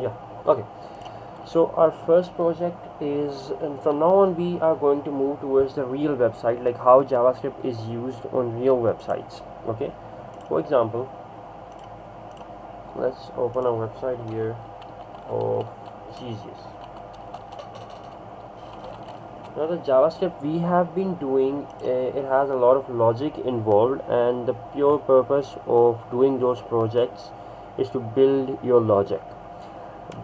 Yeah, okay. So our first project is, and from now on we are going to move towards the real website, like how JavaScript is used on real websites. Okay, for example, let's open a website here of Jesus. Now the JavaScript we have been doing, it has a lot of logic involved, and the pure purpose of doing those projects is to build your logic.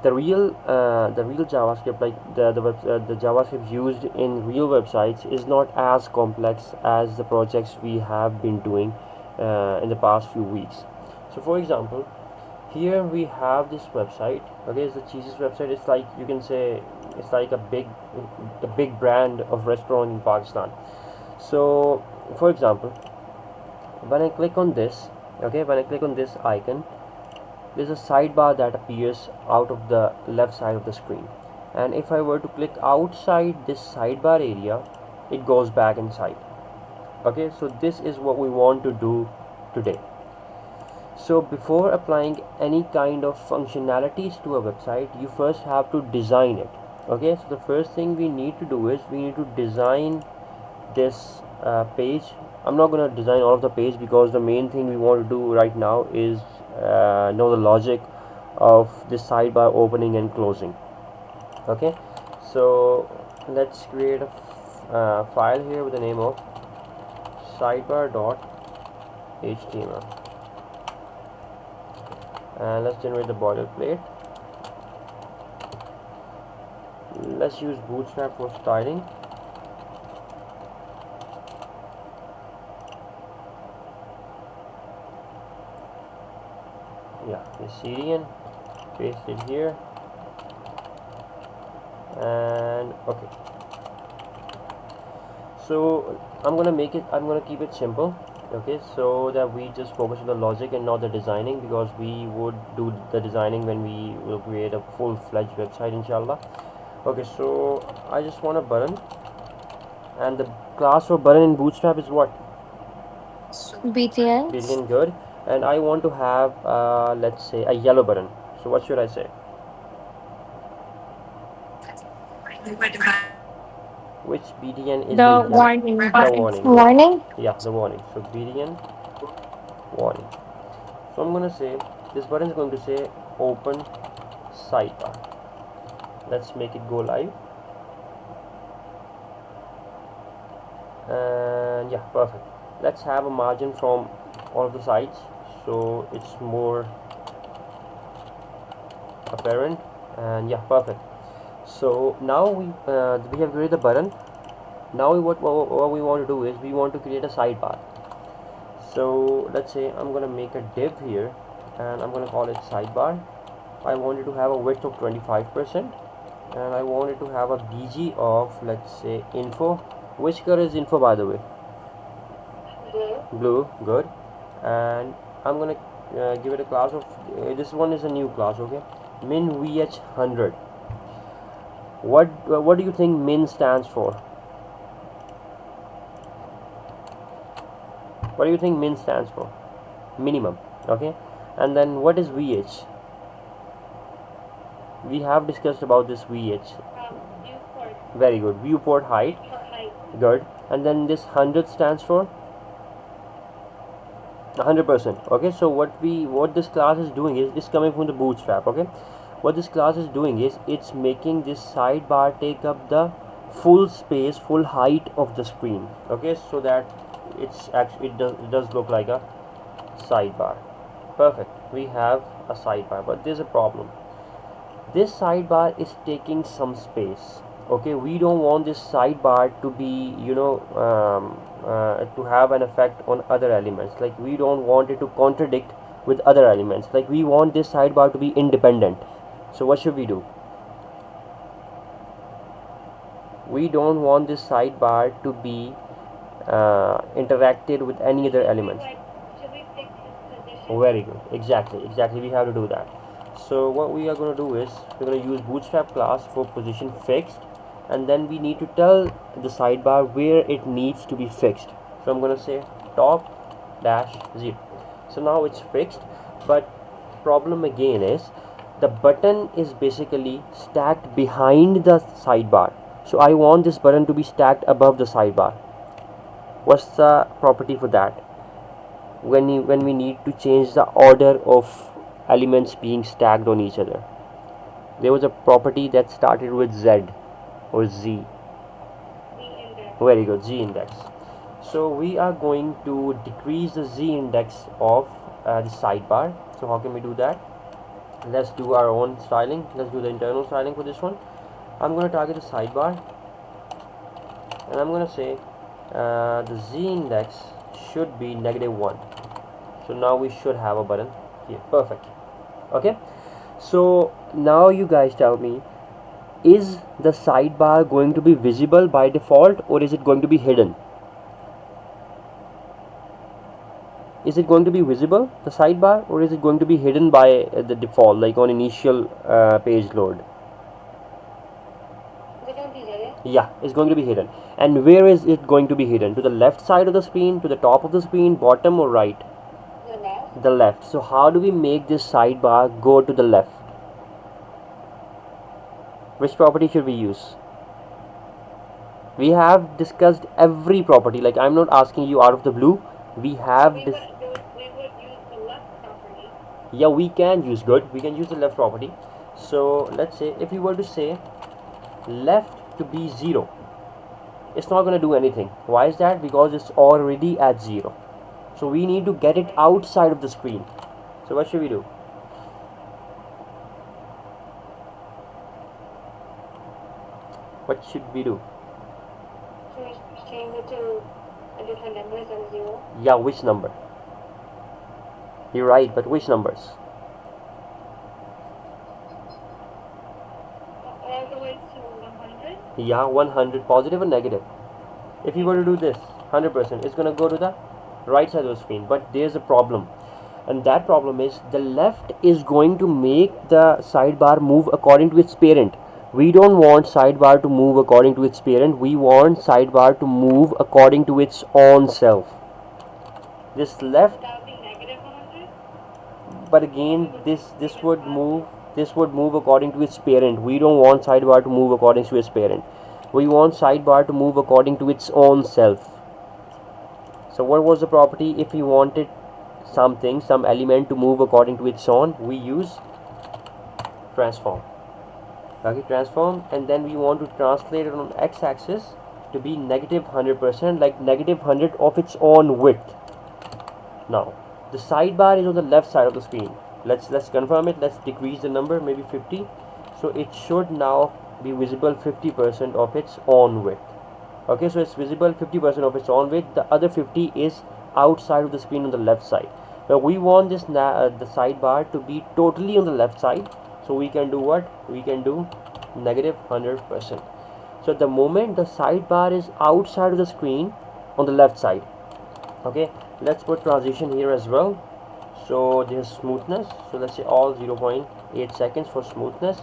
The real JavaScript, like the JavaScript used in real websites, is not as complex as the projects we have been doing in the past few weeks. So for example, here we have this website. Okay, it's the cheesiest website. It's like, you can say, it's like a big brand of restaurant in Pakistan. So for example, when I click on this, okay, when I click on this icon, there's a sidebar that appears out of the left side of the screen, and if I were to click outside this sidebar area, it goes back inside. Okay, so this is what we want to do today. So before applying any kind of functionalities to a website, you first have to design it. Okay, so the first thing we need to do is we need to design this page. I'm not going to design all of the page, because the main thing we want to do right now is know the logic of this sidebar opening and closing. Okay, so let's create a file here with the name of sidebar.html, and let's generate the boilerplate. Let's use Bootstrap for styling. Yeah, the CDN, paste it here, and okay. So I'm gonna keep it simple. Okay, so that we just focus on the logic and not the designing, because we would do the designing when we will create a full-fledged website, inshallah. Okay, so I just want a button, and the class for button in Bootstrap is what? BTS. Brilliant, good. And I want to have, let's say, a yellow button. So what should I say? Which BDN is the The yellow? warning The button. warning, good. Warning? Yeah, the warning. So BDN warning. So I'm gonna say this button is going to say open sidebar. Let's make it go live. And yeah, perfect. Let's have a margin from all of the sides, so it's more apparent. And yeah, perfect. So now we have created the button. Now what we want to do is we want to create a sidebar. So let's say I'm gonna make a div here, and I'm gonna call it sidebar. I want it to have a width of 25%, and I want it to have a BG of, let's say, info. Which color is info, by the way? Blue, good. And I'm gonna give it a class of, this one is a new class. Okay, min vh100. What do you think min stands for? What do you think min stands for? Minimum. Okay, and then what is vh? We have discussed about this vh. Very good. Viewport height. Good. And then this 100 stands for 100%. Okay, so what this class is doing is, this coming from the Bootstrap. Okay, what this class is doing is, it's making this sidebar take up the full space, full height of the screen. Okay, so that it does look like a sidebar. Perfect, we have a sidebar, but there's a problem. This sidebar is taking some space. Okay, we don't want this sidebar to be, to have an effect on other elements. Like, we don't want it to contradict with other elements. Like, we want this sidebar to be independent. So what should we do? We don't want this sidebar to be interacted with any other elements. Very good. Exactly, we have to do that. So what we are going to do is, we're going to use Bootstrap class for position fixed, and then we need to tell the sidebar where it needs to be fixed. So I'm going to say top dash 0. So now it's fixed, but problem again is, the button is basically stacked behind the sidebar. So I want this button to be stacked above the sidebar. What's the property for that? When we need to change the order of elements being stacked on each other, there was a property that started with Z or Z. Very good, Z index. So we are going to decrease the Z index of the sidebar. So how can we do that? Let's do our own styling. Let's do the internal styling for this one. I'm going to target the sidebar, and I'm going to say the Z index should be -1. So now we should have a button here. Perfect. Okay, so now you guys tell me, is the sidebar going to be visible by default, or is it going to be hidden? Is it going to be visible, the sidebar, or is it going to be hidden by the default, like on initial page load? Yeah, it's going to be hidden. And where is it going to be hidden? To the left side of the screen, to the top of the screen, bottom, or right? The left. So how do we make this sidebar go to the left? Which property should we use? We have discussed every property. Like, I'm not asking you out of the blue. We have we would use the left property. Yeah, we can use good. We can use the left property. So let's say if you were to say left to be 0, it's not going to do anything. Why is that? Because it's already at 0. So we need to get it outside of the screen. So what should we do? What should we do? So we change it to a different number than 0? Yeah, which number? You're right, but which numbers? All the way to 100? Yeah, 100, positive or negative. If you were to do this, 100%, it's going to go to the right side of the screen. But there's a problem. And that problem is the left is going to make the sidebar move according to its parent. We don't want sidebar to move according to its parent. We want sidebar to move according to its own self. This left, but again this would move according to its parent. We don't want sidebar to move according to its parent. We want sidebar to move according to its own self. So what was the property? If we wanted something, some element to move according to its own, we use transform. Okay, transform, and then we want to translate it on x-axis to be -100%, like -100 of its own width. Now the sidebar is on the left side of the screen. Let's confirm it. Let's decrease the number, maybe 50. So it should now be visible 50% of its own width. Okay, so it's visible 50% of its own width. The other 50 is outside of the screen on the left side. Now we want this the sidebar to be totally on the left side. So we can do what? We can do -100%. So at the moment the sidebar is outside of the screen on the left side. Okay, let's put transition here as well. So there's smoothness. So let's say all 0.8 seconds for smoothness.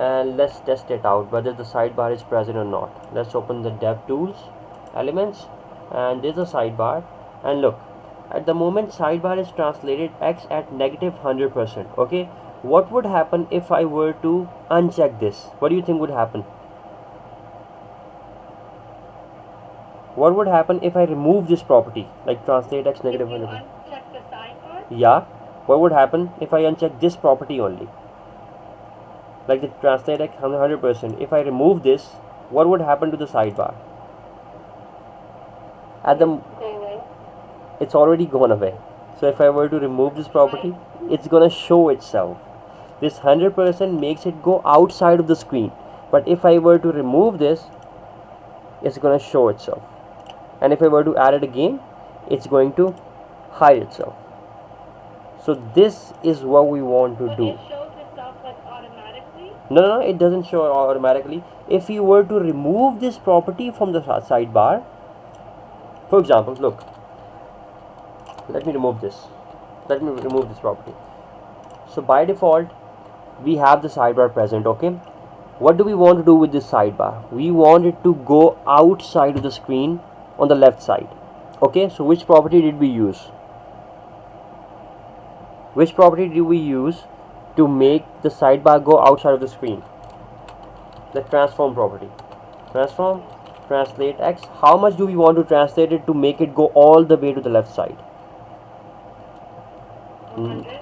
And let's test it out whether the sidebar is present or not. Let's open the DevTools elements, and there's a sidebar, and look, at the moment sidebar is translated x at -100%. Okay, what would happen if I were to uncheck this? What do you think would happen? What would happen if I remove this property, like translate x -100%? Uncheck the sidebar? Yeah, what would happen if I uncheck this property only, like the translate x 100%? If I remove this, what would happen to the sidebar? At the it's already gone away. So if I were to remove this property, it's gonna show itself. This 100% makes it go outside of the screen, but if I were to remove this, it's gonna show itself. And if I were to add it again, it's going to hide itself. So this is what we want to do. It shows itself like automatically? No, it doesn't show automatically. If you were to remove this property from the sidebar, for example, look, let me remove this. Let me remove this property. So by default, we have the sidebar present. Okay, what do we want to do with this sidebar? We want it to go outside of the screen on the left side. Okay, so which property did we use? Which property did we use to make the sidebar go outside of the screen? The transform property. Transform, translate x. How much do we want to translate it to make it go all the way to the left side?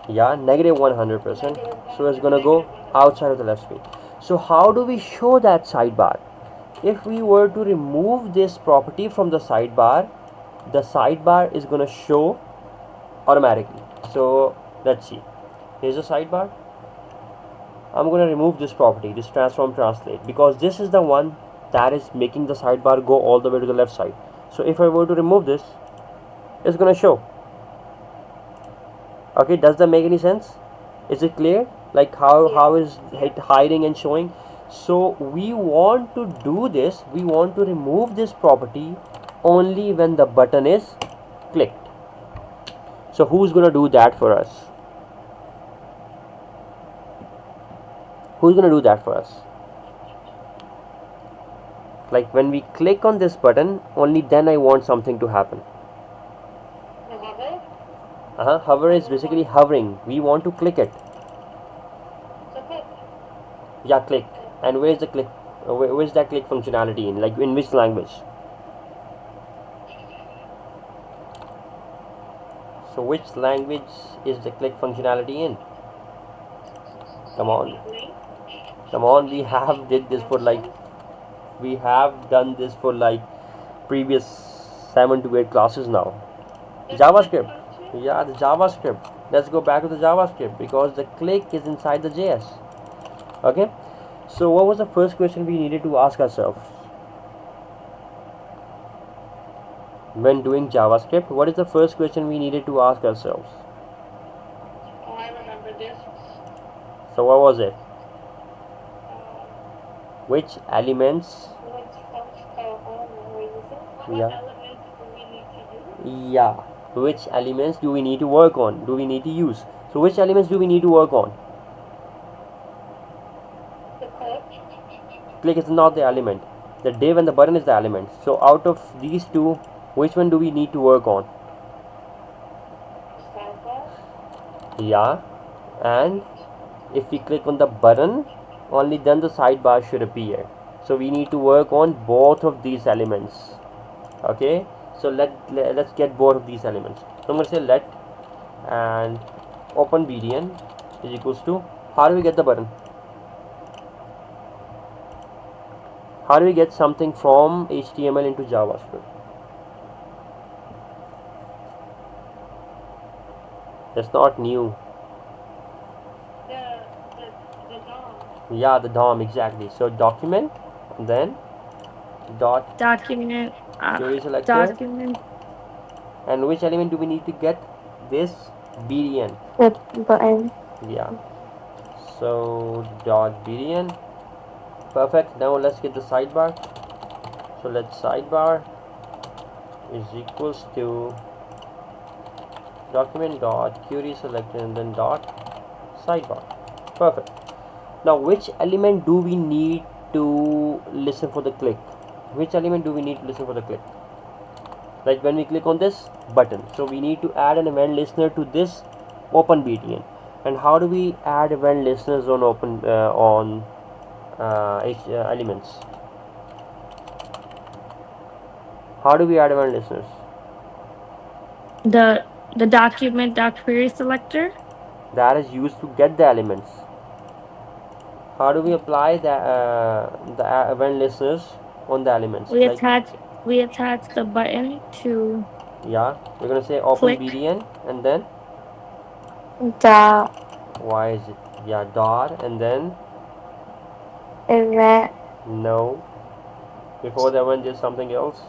Yeah, negative 100%. So it's gonna go outside of the left screen. So how do we show that sidebar? If we were to remove this property from the sidebar is gonna show automatically. So let's see. Here's a sidebar. I'm gonna remove this property, this transform translate, because this is the one that is making the sidebar go all the way to the left side. So if I were to remove this, it's gonna show. Okay, does that make any sense? Is it clear? Like how is it hiding and showing? So we want to do this, we want to remove this property only when the button is clicked. So who's gonna do that for us? Who's gonna do that for us? Like when we click on this button, only then I want something to happen. Hover is basically hovering. We want to click it. Yeah, click. And where's the click? Where's that click functionality in? Like in which language? So which language is the click functionality in? Come on. Come on, we have done this for like previous 7 to 8 classes now. JavaScript. Yeah, the JavaScript. Let's go back to the JavaScript because the click is inside the JS. Okay. So what was the first question we needed to ask ourselves when doing JavaScript? What is the first question we needed to ask ourselves? So what was it? Which elements? Yeah. Yeah. Which elements do we need to work on? Do we need to use? So which elements do we need to work on? Click is not the element. The div and the button is the element. So out of these two, which one do we need to work on? Yeah. And if we click on the button, only then the sidebar should appear. So we need to work on both of these elements. Okay. So let's get both of these elements. So I'm going to say let and open bdn is equals to, how do we get the button? How do we get something from HTML into JavaScript? That's not new. Yeah, the DOM, exactly. So document, then dot Document. query selector, Document. and which element do we need to get? This bdn. The button. Yeah. So dot bdn. Perfect. Now let's get the sidebar. So let's sidebar is equals to document dot query selector and then dot sidebar. Perfect. Now which element do we need to listen for the click? Which element do we need to listen for the click? Like when we click on this button, so we need to add an event listener to this open btn. And how do we add event listeners on elements? How do we add event listeners? The document dot query selector. That is used to get the elements. How do we apply the event listeners on the elements? We Like, attach we attach the button to yeah, we're gonna say open click. bdn and then Dot why is it, yeah, dot and then event. no, before that one there's something else.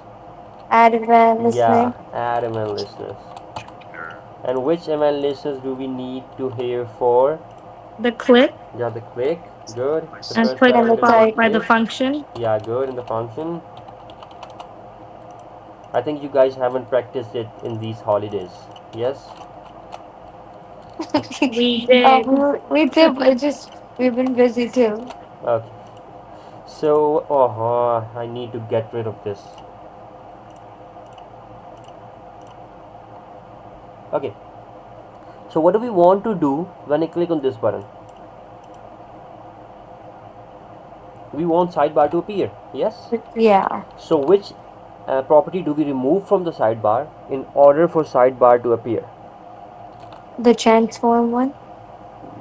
Add event Yeah, listener. add event listeners. And which event listeners do we need to hear for? The click. Yeah, the click. Good. The And first click parameter is the followed by the click. function. Yeah, good. In the function, I think you guys haven't practiced it in these holidays. Yes. We did. We did, but just we've been busy too. Okay. So, oh, I need to get rid of this. Okay. So what do we want to do when I click on this button? We want sidebar to appear. Yes. Yeah. So which property do we remove from the sidebar in order for sidebar to appear? The transform one.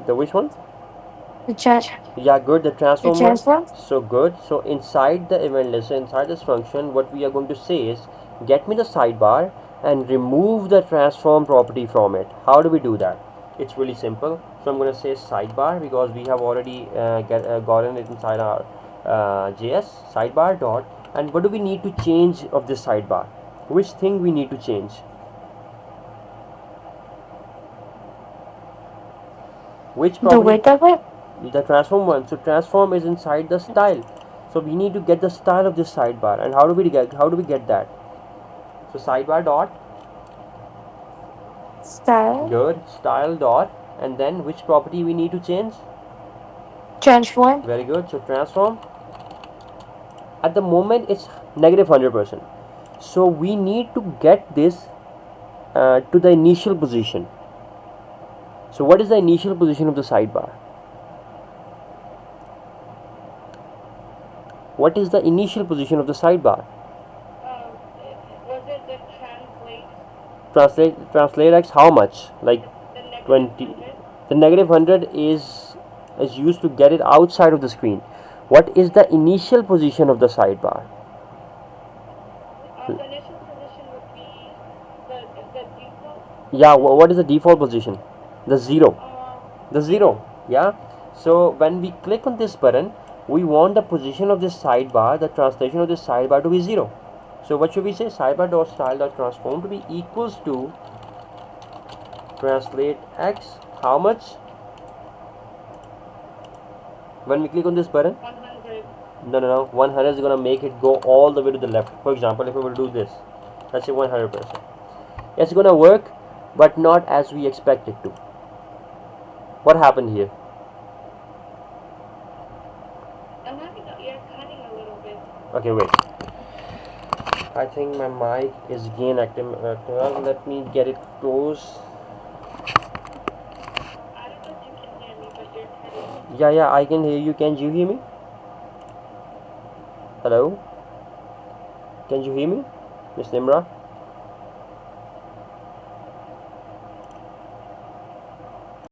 The which one? The chat. Yeah, good. The The transform one. transform. So good. So inside the event list, inside this function, what we are going to say is get me the sidebar and remove the transform property from it. How do we do that? It's really simple. So I'm going to say sidebar because we have already gotten it inside our JS sidebar dot. And what do we need to change of this sidebar? Which thing we need to change? Which The property? width of it. The transform one. So transform is inside the style. So we need to get the style of this sidebar. And how do we get that? So sidebar dot Style. good style dot, and then which property we need to change? Transform. Very good. So transform. At the moment it's negative 100%. So we need to get this to the initial position. So what is the initial position of the sidebar? What is the initial position of the sidebar? Translate x how much? Like 20. The negative 100 is used to get it outside of the screen. What is the initial position of the sidebar? Yeah, what is the default position? The 0. The 0. Yeah. So when we click on this button, we want the position of this sidebar, the translation of this sidebar to be 0. So what should we say? Sidebar dot style dot transform to be equals to translate x how much? When we click on this button, no, 100 is gonna make it go all the way to the left. For example, if we will do this, let's say 100%, it's gonna work, but not as we expect it to. What happened here? Okay, wait. I think my mic is again active. Let me get it close. Yeah, I can hear you. Can you hear me? Hello? Can you hear me, Miss Nimra?